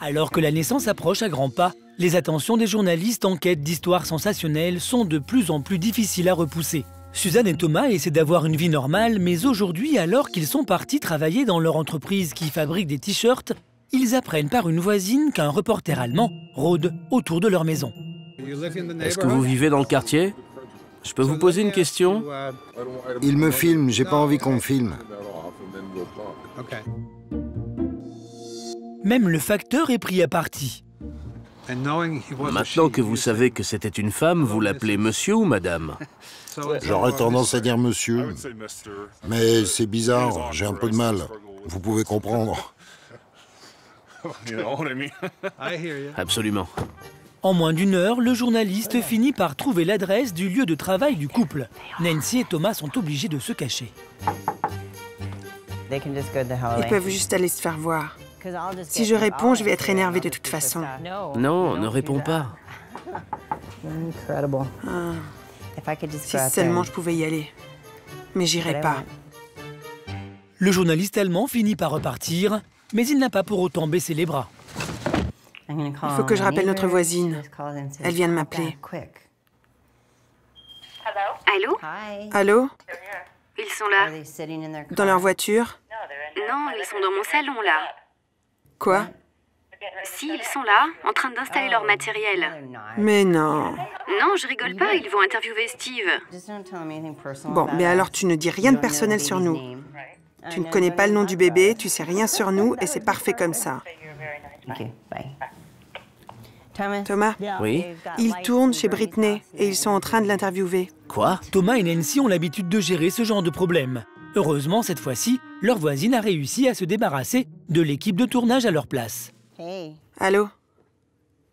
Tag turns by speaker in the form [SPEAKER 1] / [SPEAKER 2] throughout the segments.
[SPEAKER 1] Alors que la naissance approche à grands pas, les attentions des journalistes en quête d'histoires sensationnelles sont de plus en plus difficiles à repousser. Suzanne et Thomas essaient d'avoir une vie normale, mais aujourd'hui, alors qu'ils sont partis travailler dans leur entreprise qui fabrique des t-shirts, ils apprennent par une voisine qu'un reporter allemand rôde autour de leur maison.
[SPEAKER 2] Est-ce que vous vivez dans le quartier? Je peux vous poser une question?
[SPEAKER 3] Il me filme, j'ai pas envie qu'on me filme.
[SPEAKER 1] Même le facteur est pris à partie.
[SPEAKER 2] Maintenant que vous savez que c'était une femme, vous l'appelez monsieur ou madame?
[SPEAKER 3] J'aurais tendance à dire monsieur. Mais c'est bizarre, j'ai un peu de mal. Vous pouvez comprendre.
[SPEAKER 2] Absolument.
[SPEAKER 1] En moins d'une heure, le journaliste finit par trouver l'adresse du lieu de travail du couple. Nancy et Thomas sont obligés de se cacher.
[SPEAKER 4] Ils peuvent juste aller se faire voir. Si je réponds, je vais être énervée de toute façon.
[SPEAKER 2] Non, ne réponds pas.
[SPEAKER 4] Si seulement je pouvais y aller. Mais j'irai pas.
[SPEAKER 1] Le journaliste allemand finit par repartir, mais il n'a pas pour autant baissé les bras.
[SPEAKER 4] Il faut que je rappelle notre voisine. Elle vient de m'appeler.
[SPEAKER 5] Allô?
[SPEAKER 4] Allô?
[SPEAKER 5] Ils sont là.
[SPEAKER 4] Dans leur voiture?
[SPEAKER 5] Non, ils sont dans mon salon, là.
[SPEAKER 4] Quoi?
[SPEAKER 5] Si, ils sont là, en train d'installer leur matériel.
[SPEAKER 4] Mais non.
[SPEAKER 5] Non, je rigole pas, ils vont interviewer Steve.
[SPEAKER 4] Bon, mais alors tu ne dis rien de personnel sur nous. Tu ne connais pas le nom du bébé, tu sais rien sur nous et c'est parfait comme ça. Thomas?
[SPEAKER 2] Oui?
[SPEAKER 4] Ils tournent chez Britney et ils sont en train de l'interviewer.
[SPEAKER 2] Quoi?
[SPEAKER 1] Thomas et Nancy ont l'habitude de gérer ce genre de problème. Heureusement, cette fois-ci, leur voisine a réussi à se débarrasser de l'équipe de tournage à leur place.
[SPEAKER 4] Allô?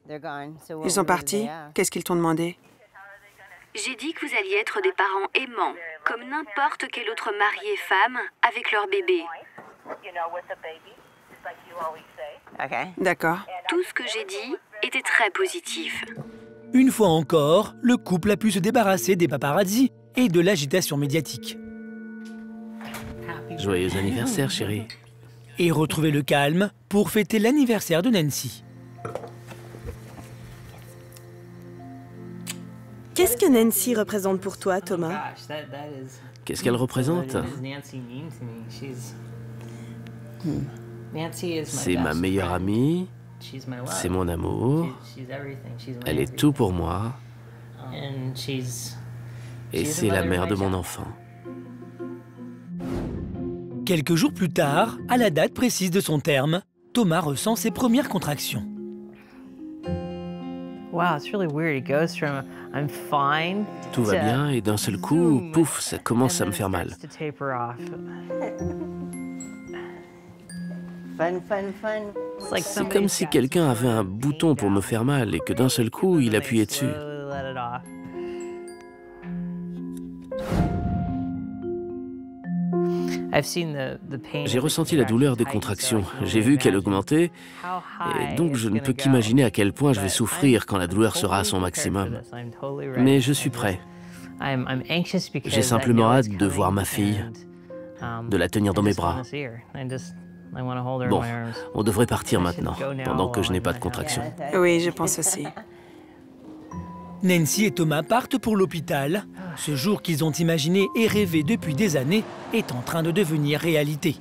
[SPEAKER 4] Ils sont partis? Qu'est-ce qu'ils t'ont demandé?
[SPEAKER 5] J'ai dit que vous alliez être des parents aimants, comme n'importe quel autre marié femme avec leur bébé.
[SPEAKER 4] D'accord.
[SPEAKER 5] Tout ce que j'ai dit était très positif.
[SPEAKER 1] Une fois encore, le couple a pu se débarrasser des paparazzi et de l'agitation médiatique.
[SPEAKER 2] Joyeux anniversaire, chérie.
[SPEAKER 1] Et retrouver le calme pour fêter l'anniversaire de Nancy.
[SPEAKER 6] Qu'est-ce que Nancy représente pour toi, Thomas?
[SPEAKER 2] Qu'est-ce qu'elle représente? C'est ma meilleure amie, c'est mon amour, elle est tout pour moi, et c'est la mère de mon enfant.
[SPEAKER 1] Quelques jours plus tard, à la date précise de son terme, Thomas ressent ses premières contractions.
[SPEAKER 2] Tout va bien et d'un seul coup, pouf, ça commence à me faire mal. C'est comme si quelqu'un avait un bouton pour me faire mal et que d'un seul coup, il appuyait dessus. J'ai ressenti la douleur des contractions. J'ai vu qu'elle augmentait, et donc je ne peux qu'imaginer à quel point je vais souffrir quand la douleur sera à son maximum. Mais je suis prêt. J'ai simplement hâte de voir ma fille, de la tenir dans mes bras. Bon, on devrait partir maintenant, pendant que je n'ai pas de contractions.
[SPEAKER 4] Oui, je pense aussi.
[SPEAKER 1] Nancy et Thomas partent pour l'hôpital. Ce jour qu'ils ont imaginé et rêvé depuis des années est en train de devenir réalité.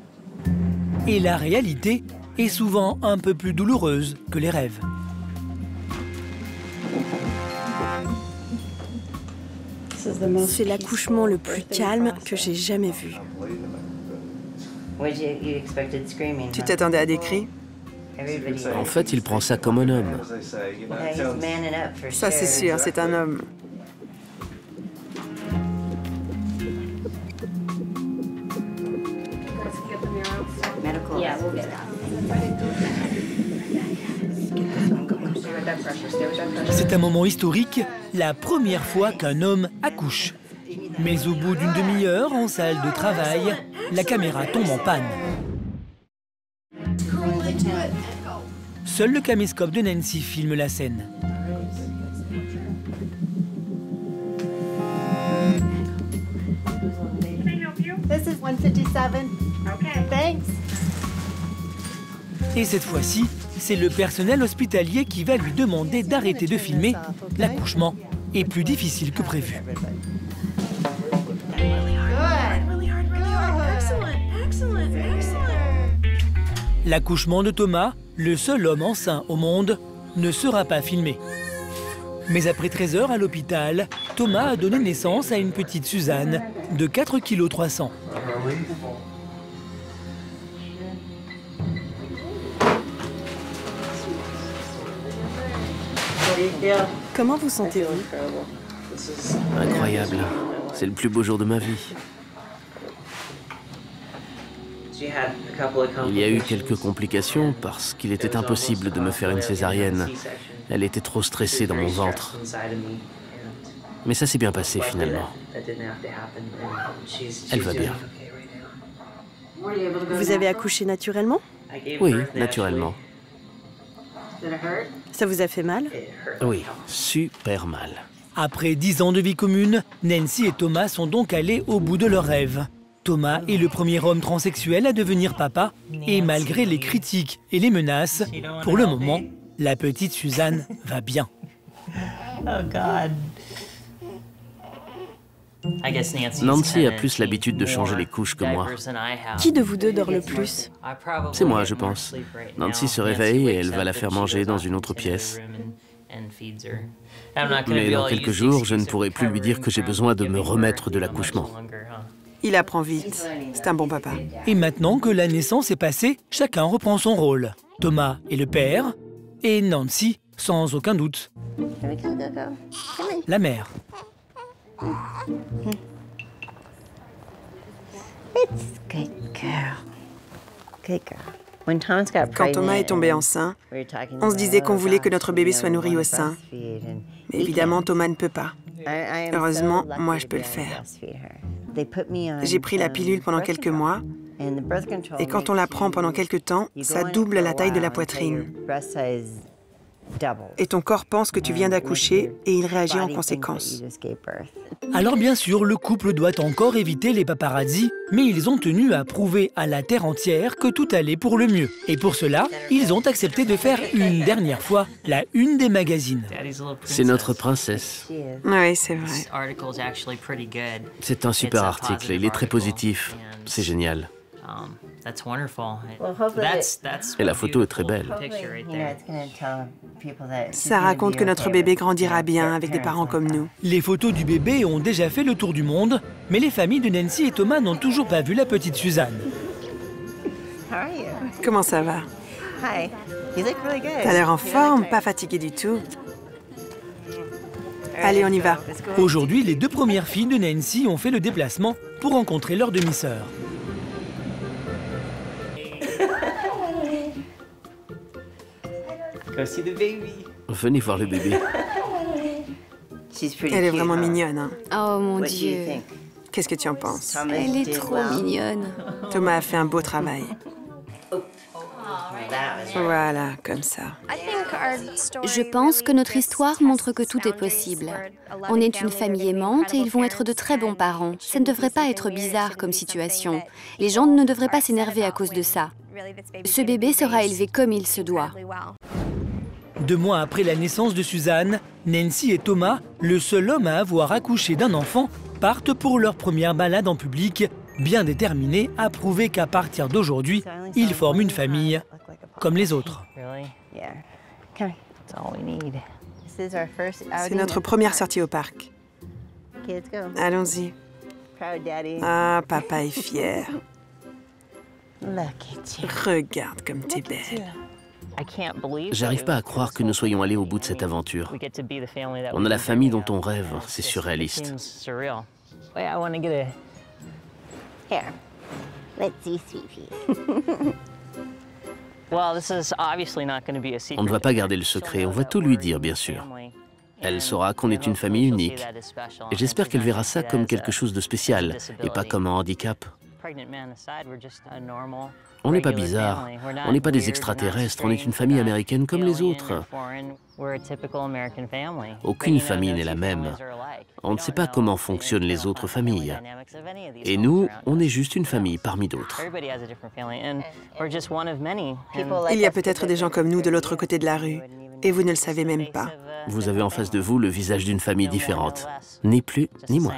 [SPEAKER 1] Et la réalité est souvent un peu plus douloureuse que les rêves.
[SPEAKER 6] C'est l'accouchement le plus calme que j'ai jamais vu.
[SPEAKER 4] Tu t'attendais à des cris?
[SPEAKER 2] En fait, il prend ça comme un homme.
[SPEAKER 4] Ça, c'est sûr, c'est un homme.
[SPEAKER 1] C'est un moment historique, la première fois qu'un homme accouche. Mais au bout d'une demi-heure, en salle de travail, la caméra tombe en panne. Seul le caméscope de Nancy filme la scène.
[SPEAKER 7] This is 157. Okay. Thanks.
[SPEAKER 1] Et cette fois-ci, c'est le personnel hospitalier qui va lui demander d'arrêter de filmer. L'accouchement est plus difficile que prévu. L'accouchement de Thomas, le seul homme enceint au monde, ne sera pas filmé. Mais après 13 heures à l'hôpital, Thomas a donné naissance à une petite Suzanne de 4,3 kg.
[SPEAKER 6] Comment vous sentez-vous?
[SPEAKER 2] Incroyable. C'est le plus beau jour de ma vie. Il y a eu quelques complications parce qu'il était impossible de me faire une césarienne. Elle était trop stressée dans mon ventre. Mais ça s'est bien passé finalement. Elle va bien.
[SPEAKER 6] Vous avez accouché naturellement?
[SPEAKER 2] Oui, naturellement.
[SPEAKER 6] Ça vous a fait mal?
[SPEAKER 2] Oui, super mal.
[SPEAKER 1] Après 10 ans de vie commune, Nancy et Thomas sont donc allés au bout de leur rêve. Thomas est le premier homme transsexuel à devenir papa, et malgré les critiques et les menaces, pour le moment, la petite Suzanne va bien.
[SPEAKER 2] Nancy a plus l'habitude de changer les couches que moi.
[SPEAKER 6] Qui de vous deux dort le plus?
[SPEAKER 2] C'est moi, je pense. Nancy se réveille et elle va la faire manger dans une autre pièce. Mais dans quelques jours, je ne pourrai plus lui dire que j'ai besoin de me remettre de l'accouchement.
[SPEAKER 4] Il apprend vite. C'est un bon papa.
[SPEAKER 1] Et maintenant que la naissance est passée, chacun reprend son rôle. Thomas est le père, et Nancy, sans aucun doute, la mère.
[SPEAKER 4] Quand Thomas est tombé enceint, on se disait qu'on voulait que notre bébé soit nourri au sein. Mais évidemment, Thomas ne peut pas. Heureusement, moi, je peux le faire. J'ai pris la pilule pendant quelques mois, et quand on la prend pendant quelques temps, ça double la taille de la poitrine. Et ton corps pense que tu viens d'accoucher et il réagit en conséquence.
[SPEAKER 1] Alors bien sûr, le couple doit encore éviter les paparazzis, mais ils ont tenu à prouver à la terre entière que tout allait pour le mieux. Et pour cela, ils ont accepté de faire une dernière fois la une des magazines.
[SPEAKER 2] C'est notre princesse.
[SPEAKER 4] Oui, c'est vrai.
[SPEAKER 2] C'est un super article, il est très positif. C'est génial. Et la photo est très belle.
[SPEAKER 4] Ça raconte que notre bébé grandira bien avec des parents comme nous.
[SPEAKER 1] Les photos du bébé ont déjà fait le tour du monde, mais les familles de Nancy et Thomas n'ont toujours pas vu la petite Suzanne.
[SPEAKER 4] Comment ça va? T'as l'air en forme, pas fatigué du tout. Allez, on y va.
[SPEAKER 1] Aujourd'hui, les deux premières filles de Nancy ont fait le déplacement pour rencontrer leur demi-sœur.
[SPEAKER 2] Venez voir le bébé.
[SPEAKER 4] Elle est vraiment mignonne, hein?
[SPEAKER 5] Oh mon Dieu,
[SPEAKER 4] Qu'est-ce que tu en penses?
[SPEAKER 5] elle est trop mignonne.
[SPEAKER 4] Thomas a fait un beau travail. Voilà, comme ça.
[SPEAKER 5] Je pense que notre histoire montre que tout est possible. On est une famille aimante et ils vont être de très bons parents. Ça ne devrait pas être bizarre comme situation. Les gens ne devraient pas s'énerver à cause de ça. Ce bébé sera élevé comme il se doit.
[SPEAKER 1] 2 mois après la naissance de Suzanne, Nancy et Thomas, le seul homme à avoir accouché d'un enfant, partent pour leur première balade en public, bien déterminés à prouver qu'à partir d'aujourd'hui, ils forment une famille comme les autres.
[SPEAKER 4] C'est notre première sortie au parc. Allons-y. Ah, papa est fier. Regarde comme t'es belle.
[SPEAKER 2] J'arrive pas à croire que nous soyons allés au bout de cette aventure. On a la famille dont on rêve, c'est surréaliste. On ne va pas garder le secret, on va tout lui dire, bien sûr. Elle saura qu'on est une famille unique. Et j'espère qu'elle verra ça comme quelque chose de spécial, et pas comme un handicap. On n'est pas bizarre, on n'est pas des extraterrestres, on est une famille américaine comme les autres. Aucune famille n'est la même. On ne sait pas comment fonctionnent les autres familles. Et nous, on est juste une famille parmi d'autres.
[SPEAKER 4] Il y a peut-être des gens comme nous de l'autre côté de la rue, et vous ne le savez même pas.
[SPEAKER 2] Vous avez en face de vous le visage d'une famille différente, ni plus ni moins.